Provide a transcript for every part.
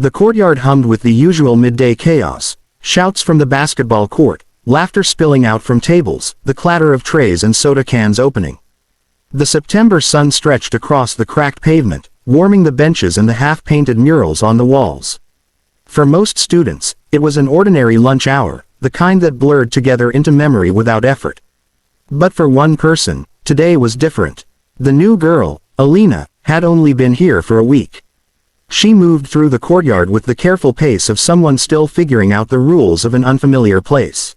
The courtyard hummed with the usual midday chaos, shouts from the basketball court, laughter spilling out from tables, the clatter of trays and soda cans opening. The September sun stretched across the cracked pavement, warming the benches and the half-painted murals on the walls. For most students, it was an ordinary lunch hour, the kind that blurred together into memory without effort. But for one person, today was different. The new girl, Alina, had only been here for a week. She moved through the courtyard with the careful pace of someone still figuring out the rules of an unfamiliar place.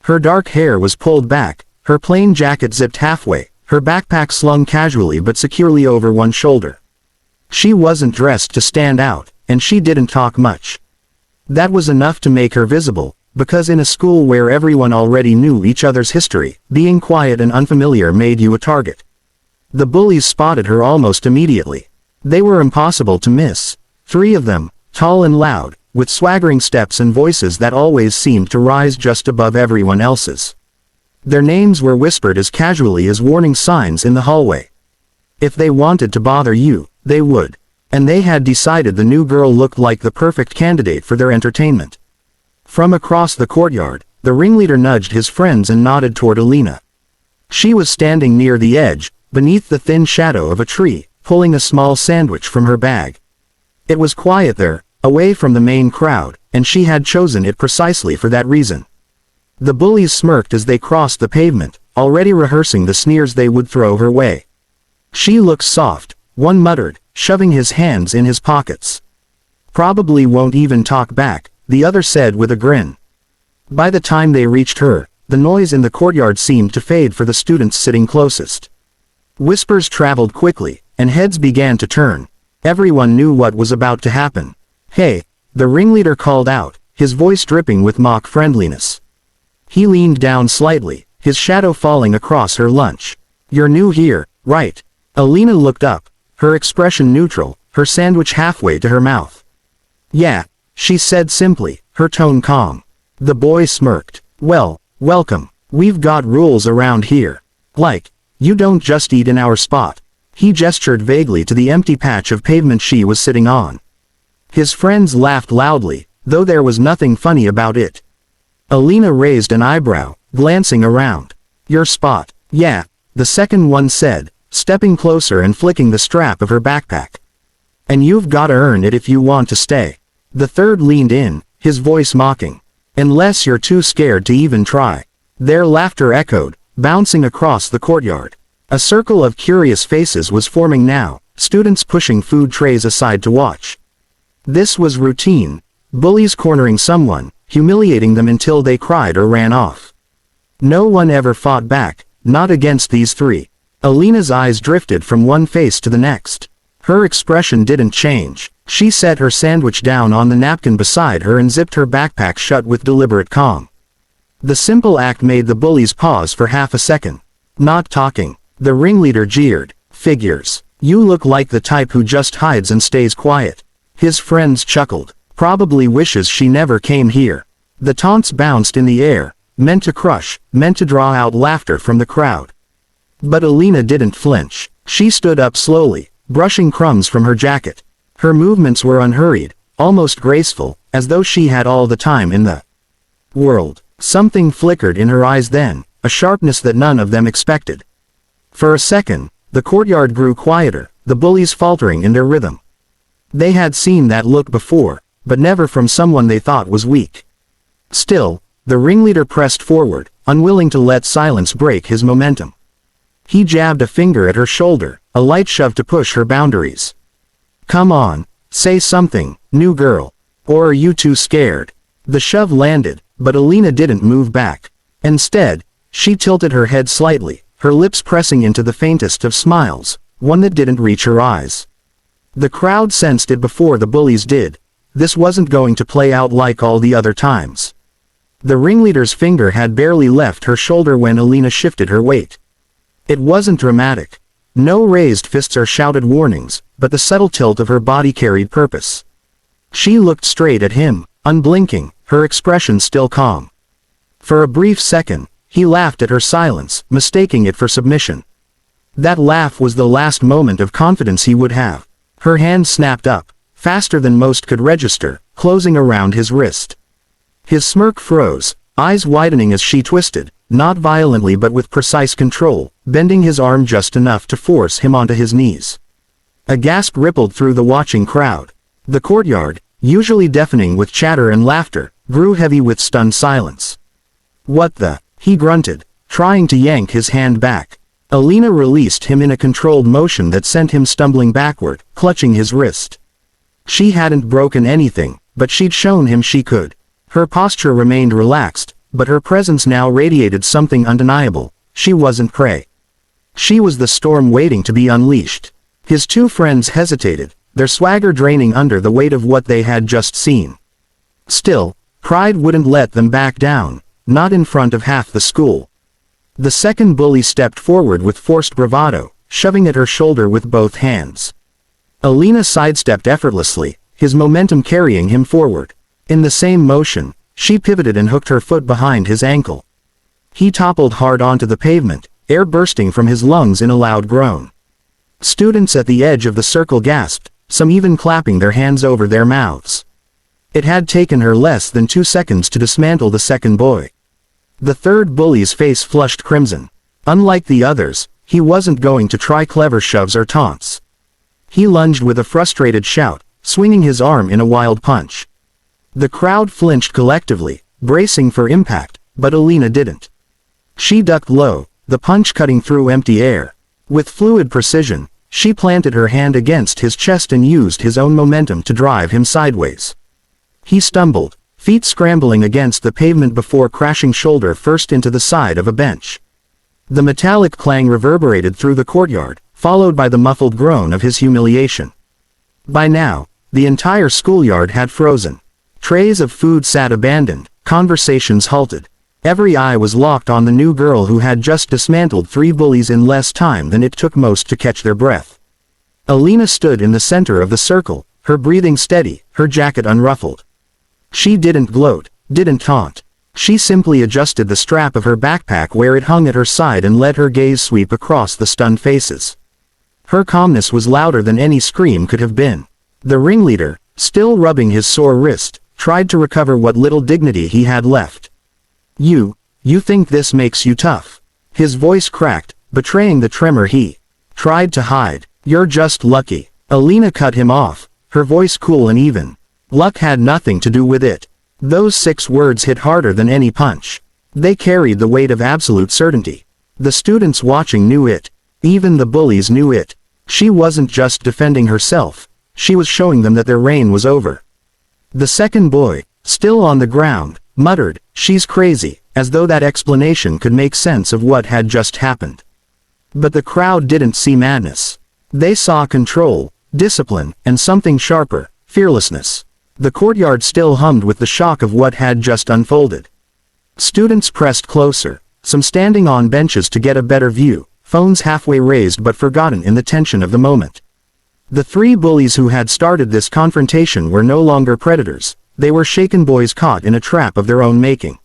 Her dark hair was pulled back, her plain jacket zipped halfway, her backpack slung casually but securely over one shoulder. She wasn't dressed to stand out, and she didn't talk much. That was enough to make her visible, because in a school where everyone already knew each other's history, being quiet and unfamiliar made you a target. The bullies spotted her almost immediately. They were impossible to miss. 3 of them, tall and loud, with swaggering steps and voices that always seemed to rise just above everyone else's. Their names were whispered as casually as warning signs in the hallway. If they wanted to bother you, they would. And they had decided the new girl looked like the perfect candidate for their entertainment. From across the courtyard, the ringleader nudged his friends and nodded toward Alina. She was standing near the edge, beneath the thin shadow of a tree, pulling a small sandwich from her bag. It was quiet there, away from the main crowd, and she had chosen it precisely for that reason. The bullies smirked as they crossed the pavement, already rehearsing the sneers they would throw her way. She looks soft, one muttered, shoving his hands in his pockets. Probably won't even talk back, the other said with a grin. By the time they reached her, the noise in the courtyard seemed to fade for the students sitting closest. Whispers traveled quickly, and heads began to turn. Everyone knew what was about to happen. "Hey," the ringleader called out, his voice dripping with mock friendliness. He leaned down slightly, his shadow falling across her lunch. "You're new here, right?" Alina looked up, her expression neutral, her sandwich halfway to her mouth. "Yeah," she said simply, her tone calm. The boy smirked. "Well, welcome. We've got rules around here. Like, you don't just eat in our spot." He gestured vaguely to the empty patch of pavement she was sitting on. His friends laughed loudly, though there was nothing funny about it. Alina raised an eyebrow, glancing around. "Your spot." "Yeah," the second one said, stepping closer and flicking the strap of her backpack. "And you've gotta earn it if you want to stay." The third leaned in, his voice mocking. "Unless you're too scared to even try." Their laughter echoed, bouncing across the courtyard. A circle of curious faces was forming now, students pushing food trays aside to watch. This was routine. Bullies cornering someone, humiliating them until they cried or ran off. No one ever fought back, not against these 3. Alina's eyes drifted from one face to the next. Her expression didn't change. She set her sandwich down on the napkin beside her and zipped her backpack shut with deliberate calm. The simple act made the bullies pause for half a second. "Not talking." The ringleader jeered. "Figures. You look like the type who just hides and stays quiet." His friends chuckled. "Probably wishes she never came here." The taunts bounced in the air, meant to crush, meant to draw out laughter from the crowd. But Alina didn't flinch. She stood up slowly, brushing crumbs from her jacket. Her movements were unhurried, almost graceful, as though she had all the time in the world. Something flickered in her eyes then, a sharpness that none of them expected. For a second, the courtyard grew quieter, the bullies faltering in their rhythm. They had seen that look before, but never from someone they thought was weak. Still, the ringleader pressed forward, unwilling to let silence break his momentum. He jabbed a finger at her shoulder, a light shove to push her boundaries. "Come on, say something, new girl. Or are you too scared?" The shove landed, but Alina didn't move back. Instead, she tilted her head slightly, her lips pressing into the faintest of smiles, one that didn't reach her eyes. The crowd sensed it before the bullies did. This wasn't going to play out like all the other times. The ringleader's finger had barely left her shoulder when Alina shifted her weight. It wasn't dramatic. No raised fists or shouted warnings, but the subtle tilt of her body carried purpose. She looked straight at him, unblinking, her expression still calm. For a brief second, he laughed at her silence, mistaking it for submission. That laugh was the last moment of confidence he would have. Her hand snapped up, faster than most could register, closing around his wrist. His smirk froze, eyes widening as she twisted, not violently but with precise control, bending his arm just enough to force him onto his knees. A gasp rippled through the watching crowd. The courtyard, usually deafening with chatter and laughter, grew heavy with stunned silence. "What the?" he grunted, trying to yank his hand back. Alina released him in a controlled motion that sent him stumbling backward, clutching his wrist. She hadn't broken anything, but she'd shown him she could. Her posture remained relaxed, but her presence now radiated something undeniable. She wasn't prey. She was the storm waiting to be unleashed. His two friends hesitated, their swagger draining under the weight of what they had just seen. Still, pride wouldn't let them back down, not in front of half the school. The second bully stepped forward with forced bravado, shoving at her shoulder with both hands. Alina sidestepped effortlessly, his momentum carrying him forward. In the same motion, she pivoted and hooked her foot behind his ankle. He toppled hard onto the pavement, air bursting from his lungs in a loud groan. Students at the edge of the circle gasped, some even clapping their hands over their mouths. It had taken her less than 2 seconds to dismantle the second boy. The third bully's face flushed crimson. Unlike the others, he wasn't going to try clever shoves or taunts. He lunged with a frustrated shout, swinging his arm in a wild punch. The crowd flinched collectively, bracing for impact, but Alina didn't. She ducked low, the punch cutting through empty air. With fluid precision, she planted her hand against his chest and used his own momentum to drive him sideways. He stumbled, feet scrambling against the pavement before crashing shoulder first into the side of a bench. The metallic clang reverberated through the courtyard, followed by the muffled groan of his humiliation. By now, the entire schoolyard had frozen. Trays of food sat abandoned, conversations halted. Every eye was locked on the new girl who had just dismantled 3 bullies in less time than it took most to catch their breath. Alina stood in the center of the circle, her breathing steady, her jacket unruffled. She didn't gloat, didn't taunt. She simply adjusted the strap of her backpack where it hung at her side and let her gaze sweep across the stunned faces. Her calmness was louder than any scream could have been. The ringleader, still rubbing his sore wrist, tried to recover what little dignity he had left. You think this makes you tough?" His voice cracked, betraying the tremor he tried to hide. "You're just lucky." Alina cut him off, her voice cool and even. Luck had nothing to do with it. Those 6 words hit harder than any punch. They carried the weight of absolute certainty. The students watching knew it. Even the bullies knew it. She wasn't just defending herself, she was showing them that their reign was over. The second boy, still on the ground, muttered, "She's crazy," as though that explanation could make sense of what had just happened. But the crowd didn't see madness. They saw control, discipline, and something sharper, fearlessness. The courtyard still hummed with the shock of what had just unfolded. Students pressed closer, some standing on benches to get a better view, phones halfway raised but forgotten in the tension of the moment. The 3 bullies who had started this confrontation were no longer predators, they were shaken boys caught in a trap of their own making.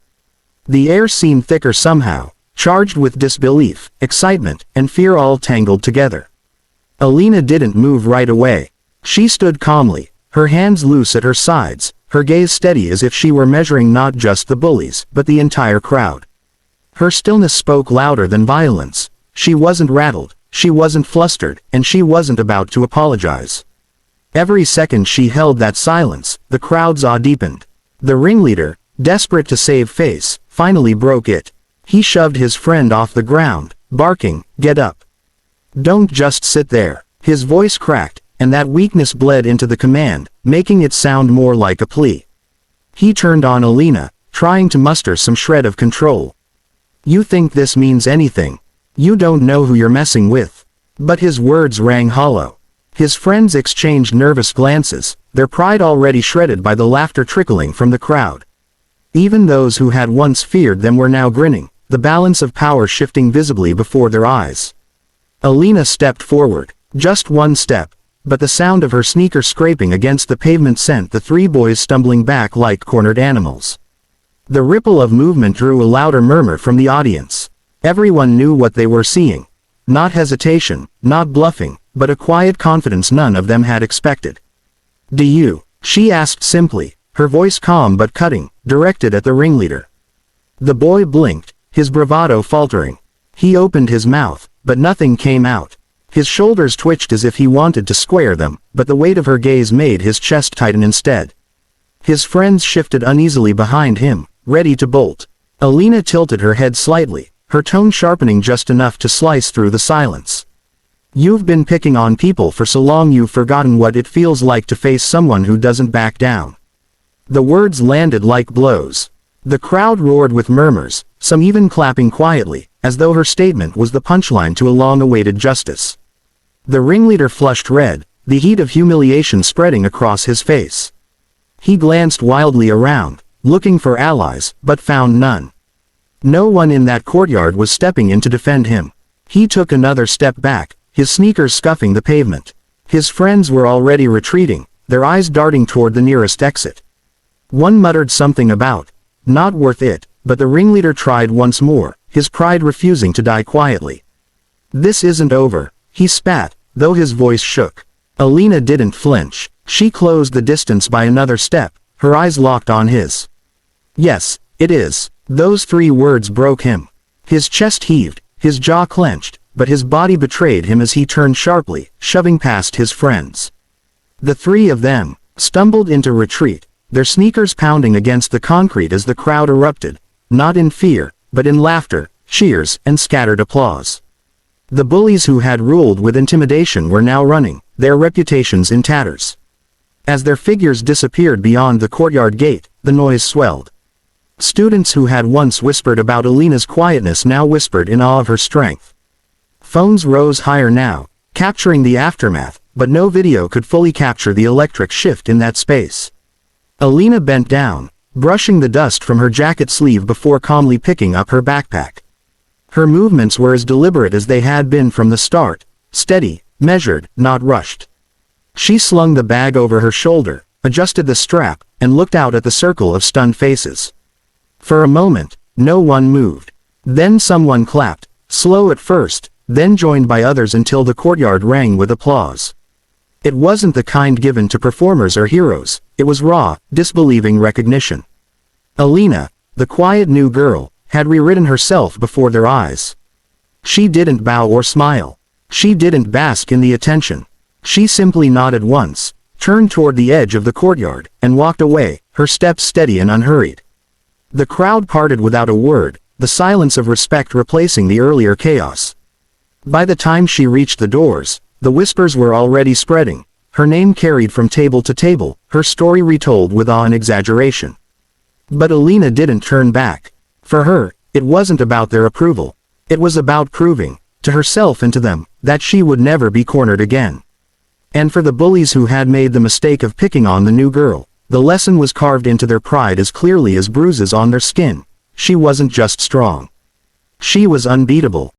The air seemed thicker somehow, charged with disbelief, excitement, and fear all tangled together. Alina didn't move right away. She stood calmly, her hands loose at her sides, her gaze steady as if she were measuring not just the bullies, but the entire crowd. Her stillness spoke louder than violence. She wasn't rattled, she wasn't flustered, and she wasn't about to apologize. Every second she held that silence, the crowd's awe deepened. The ringleader, desperate to save face, finally broke it. He shoved his friend off the ground, barking, "Get up. Don't just sit there." His voice cracked, and that weakness bled into the command, making it sound more like a plea. He turned on Alina, trying to muster some shred of control. "You think this means anything? You don't know who you're messing with." But his words rang hollow. His friends exchanged nervous glances, their pride already shredded by the laughter trickling from the crowd. Even those who had once feared them were now grinning, the balance of power shifting visibly before their eyes. Alina stepped forward, just one step, but the sound of her sneaker scraping against the pavement sent the 3 boys stumbling back like cornered animals. The ripple of movement drew a louder murmur from the audience. Everyone knew what they were seeing. Not hesitation, not bluffing, but a quiet confidence none of them had expected. Do you? She asked simply, her voice calm but cutting, directed at the ringleader. The boy blinked, his bravado faltering. He opened his mouth, but nothing came out. His shoulders twitched as if he wanted to square them, but the weight of her gaze made his chest tighten instead. His friends shifted uneasily behind him, ready to bolt. Alina tilted her head slightly, her tone sharpening just enough to slice through the silence. You've been picking on people for so long you've forgotten what it feels like to face someone who doesn't back down. The words landed like blows. The crowd roared with murmurs, some even clapping quietly, as though her statement was the punchline to a long-awaited justice. The ringleader flushed red, the heat of humiliation spreading across his face. He glanced wildly around, looking for allies, but found none. No one in that courtyard was stepping in to defend him. He took another step back, his sneakers scuffing the pavement. His friends were already retreating, their eyes darting toward the nearest exit. One muttered something about, "Not worth it," but the ringleader tried once more, his pride refusing to die quietly. "This isn't over," he spat, though his voice shook. Alina didn't flinch. She closed the distance by another step, her eyes locked on his. "Yes, it is." Those 3 words broke him. His chest heaved, his jaw clenched, but his body betrayed him as he turned sharply, shoving past his friends. The 3 of them stumbled into retreat, their sneakers pounding against the concrete as the crowd erupted, not in fear, but in laughter, cheers, and scattered applause. The bullies who had ruled with intimidation were now running, their reputations in tatters. As their figures disappeared beyond the courtyard gate, the noise swelled. Students who had once whispered about Alina's quietness now whispered in awe of her strength. Phones rose higher now, capturing the aftermath, but no video could fully capture the electric shift in that space. Alina bent down, brushing the dust from her jacket sleeve before calmly picking up her backpack. Her movements were as deliberate as they had been from the start, steady, measured, not rushed. She slung the bag over her shoulder, adjusted the strap, and looked out at the circle of stunned faces. For a moment, no one moved. Then someone clapped, slow at first, then joined by others until the courtyard rang with applause. It wasn't the kind given to performers or heroes, it was raw, disbelieving recognition. Alina, the quiet new girl, had rewritten herself before their eyes. She didn't bow or smile. She didn't bask in the attention. She simply nodded once, turned toward the edge of the courtyard, and walked away, her steps steady and unhurried. The crowd parted without a word, the silence of respect replacing the earlier chaos. By the time she reached the doors, the whispers were already spreading, her name carried from table to table, her story retold with awe and exaggeration. But Alina didn't turn back. For her, it wasn't about their approval. It was about proving, to herself and to them, that she would never be cornered again. And for the bullies who had made the mistake of picking on the new girl, the lesson was carved into their pride as clearly as bruises on their skin. She wasn't just strong. She was unbeatable.